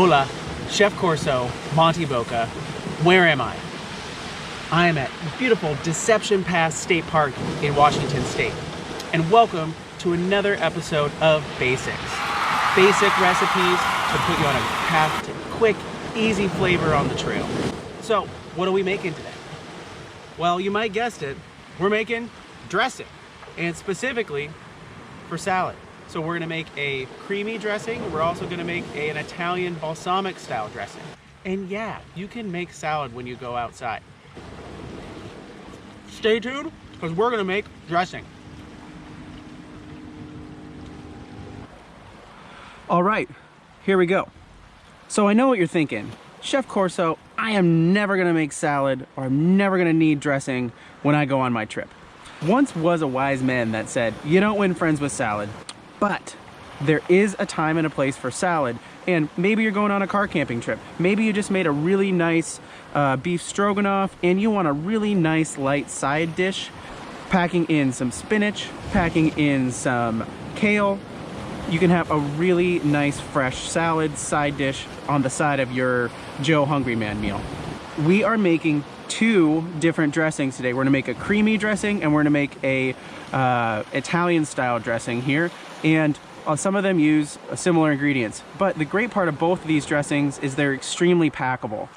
Hola, Chef Corso MONTyBOCA. Where am I? I am at beautiful Deception Pass State Park in Washington State. And welcome to another episode of Basics. Basic recipes to put you on a path to quick, easy flavor on the trail. So, what are we making today? Well, you might guessed it, we're making dressing, and specifically for salad. So we're gonna make a creamy dressing. We're also gonna make an Italian balsamic style dressing. And yeah, you can make salad when you go outside. Stay tuned, because we're gonna make dressing. All right, here we go. So I know what you're thinking. Chef Corso, I am never gonna make salad, or I'm never gonna need dressing when I go on my trip. Once was a wise man that said, you don't win friends with salad. But there is a time and a place for salad, and maybe you're going on a car camping trip. Maybe you just made a really nice beef stroganoff and you want a really nice light side dish, packing in some spinach, packing in some kale. You can have a really nice fresh salad side dish on the side of your Joe Hungry Man meal. We are making two different dressings today. We're gonna make a creamy dressing and we're gonna make a Italian style dressing here, and some of them use similar ingredients. But the great part of both of these dressings is they're extremely packable.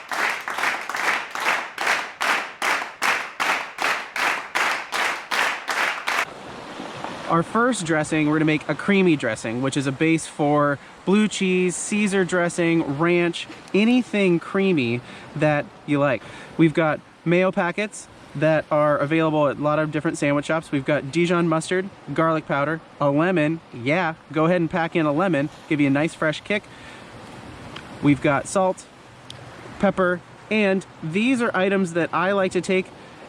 Our first dressing, we're gonna make a creamy dressing, which is a base for blue cheese, Caesar dressing, ranch, anything creamy that you like. We've got mayo packets that are available at a lot of different sandwich shops. We've got Dijon mustard, garlic powder, a lemon. Yeah, go ahead and pack in a lemon, give you a nice fresh kick. We've got salt, pepper, and these are items that I like to take,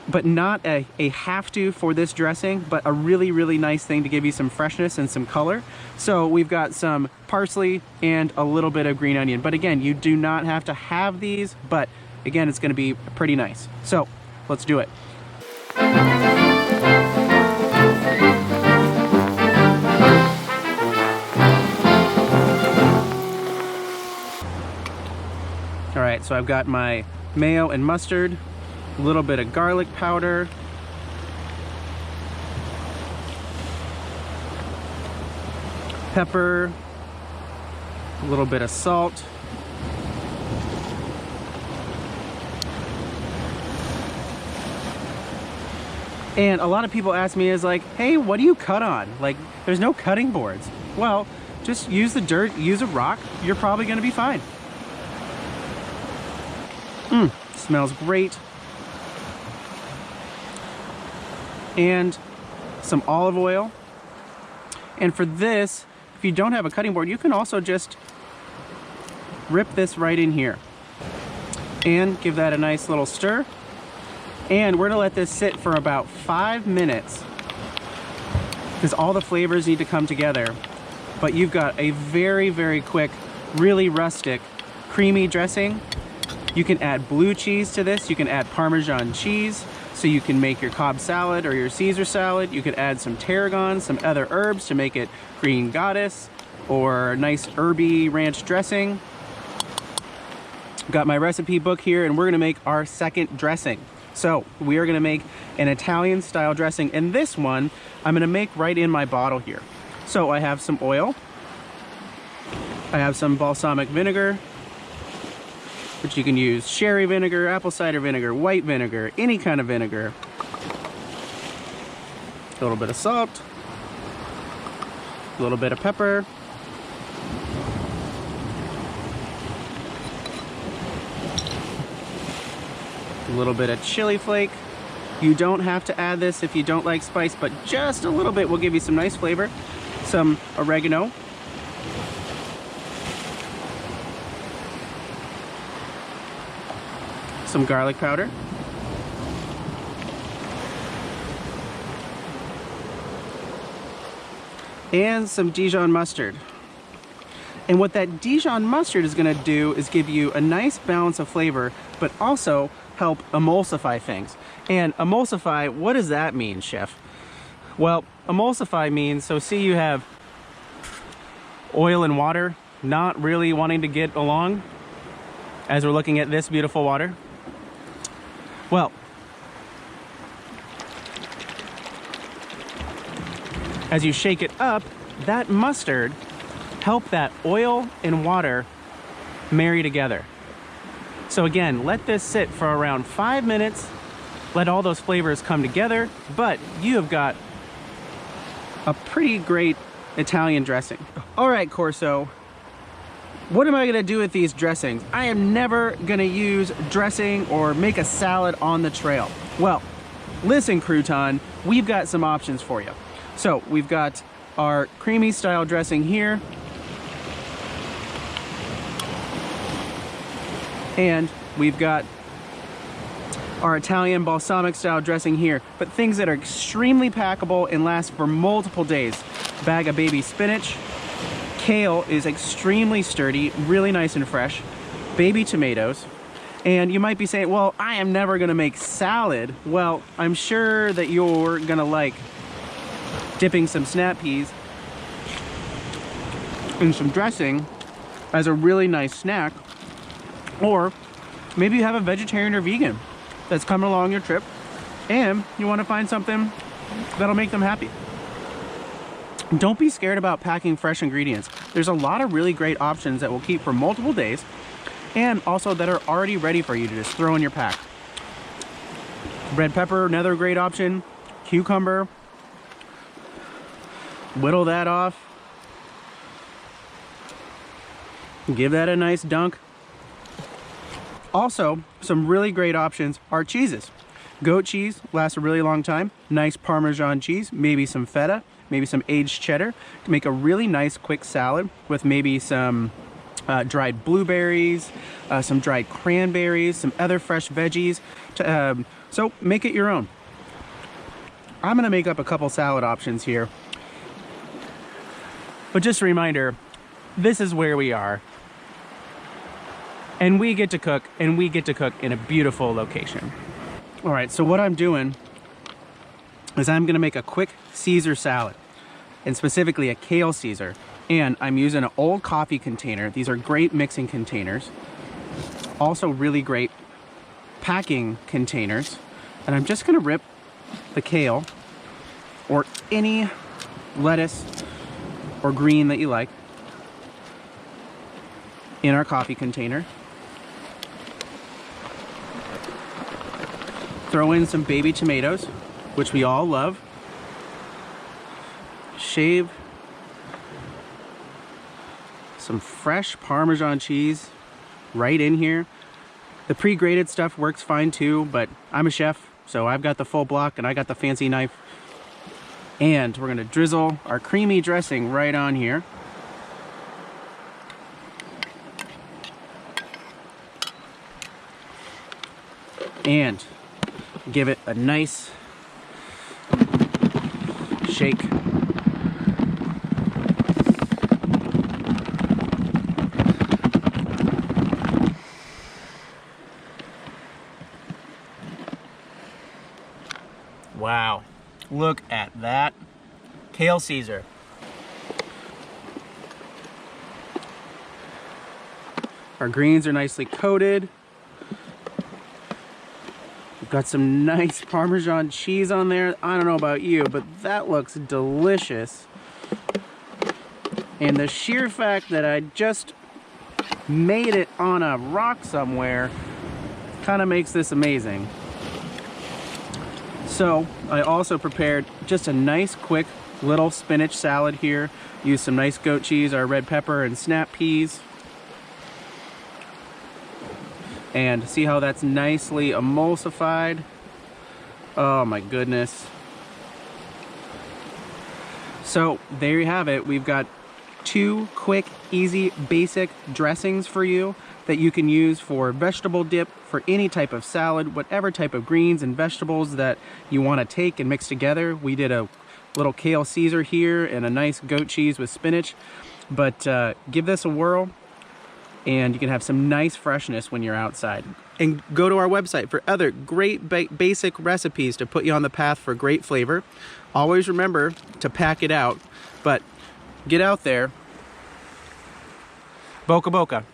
but not a have to for this dressing, but a really, really nice thing to give you some freshness and some color. So we've got some parsley and a little bit of green onion. But again, you do not have to have these, but again, it's gonna be pretty nice. So let's do it. All right, so I've got my mayo and mustard, a little bit of garlic powder, pepper, a little bit of salt, and a lot of people ask me is like, hey, what do you cut on? Like, there's no cutting boards. Well, just use the dirt, use a rock, you're probably gonna be fine. Smells great. And some olive oil. And for this, if you don't have a cutting board, you can also just rip this right in here and give that a nice little stir. And we're gonna let this sit for about 5 minutes because all the flavors need to come together. But you've got a very, very quick, really rustic, creamy dressing. You can add blue cheese to this. You can add Parmesan cheese. So you can make your Cobb salad or your Caesar salad. You could add some tarragon, some other herbs to make it green goddess or nice herby ranch dressing. Got my recipe book here, and we're gonna make our second dressing. So we are gonna make an Italian style dressing, and this one I'm gonna make right in my bottle here. So I have some oil, I have some balsamic vinegar, which you can use sherry vinegar, apple cider vinegar, white vinegar, any kind of vinegar. A little bit of salt, a little bit of pepper, a little bit of chili flake. You don't have to add this if you don't like spice, but just a little bit will give you some nice flavor. Some oregano. Some garlic powder. And some Dijon mustard. And what that Dijon mustard is gonna do is give you a nice balance of flavor, but also help emulsify things. And emulsify, what does that mean, chef? Well, emulsify means, so see you have oil and water, not really wanting to get along as we're looking at this beautiful water? Well, as you shake it up, that mustard help that oil and water marry together. So again, let this sit for around 5 minutes, let all those flavors come together, but you have got a pretty great Italian dressing. All right, Corso, what am I gonna do with these dressings? I am never gonna use dressing or make a salad on the trail. Well, listen, crouton, we've got some options for you. So we've got our creamy style dressing here, and we've got our Italian balsamic style dressing here, but things that are extremely packable and last for multiple days. Bag of baby spinach. Kale is extremely sturdy, really nice and fresh. Baby tomatoes. And you might be saying, well, I am never gonna make salad. Well, I'm sure that you're gonna like dipping some snap peas in some dressing as a really nice snack. Or maybe you have a vegetarian or vegan that's coming along your trip and you want to find something that'll make them happy. Don't be scared about packing fresh ingredients. There's a lot of really great options that will keep for multiple days and also that are already ready for you to just throw in your pack. Red pepper, another great option. Cucumber, whittle that off. Give that a nice dunk. Also, some really great options are cheeses. Goat cheese lasts a really long time. Nice Parmesan cheese, maybe some feta, maybe some aged cheddar. To make a really nice quick salad with maybe some dried blueberries, some dried cranberries, some other fresh veggies. So make it your own. I'm gonna make up a couple salad options here. But just a reminder, this is where we are. And we get to cook, and we get to cook in a beautiful location. All right, so what I'm doing is I'm gonna make a quick Caesar salad, and specifically a kale Caesar. And I'm using an old coffee container. These are great mixing containers. Also really great packing containers. And I'm just gonna rip the kale, or any lettuce or green that you like, in our coffee container. Throw in some baby tomatoes, which we all love. Shave some fresh Parmesan cheese right in here. The pre-grated stuff works fine too, but I'm a chef, so I've got the full block and I got the fancy knife. And we're gonna drizzle our creamy dressing right on here. And give it a nice shake. Wow, look at that kale Caesar. Our greens are nicely coated. We've got some nice Parmesan cheese on there. I don't know about you, but that looks delicious. And the sheer fact that I just made it on a rock somewhere kind of makes this amazing. So I also prepared just a nice quick little spinach salad here. Used some nice goat cheese, our red pepper, and snap peas. And see how that's nicely emulsified? Oh my goodness. So there you have it. We've got 2 quick, easy, basic dressings for you that you can use for vegetable dip, for any type of salad, whatever type of greens and vegetables that you want to take and mix together. We did a little kale Caesar here and a nice goat cheese with spinach. But give this a whirl and you can have some nice freshness when you're outside. And go to our website for other great basic recipes to put you on the path for great flavor. Always remember to pack it out, but get out there Boca Boca.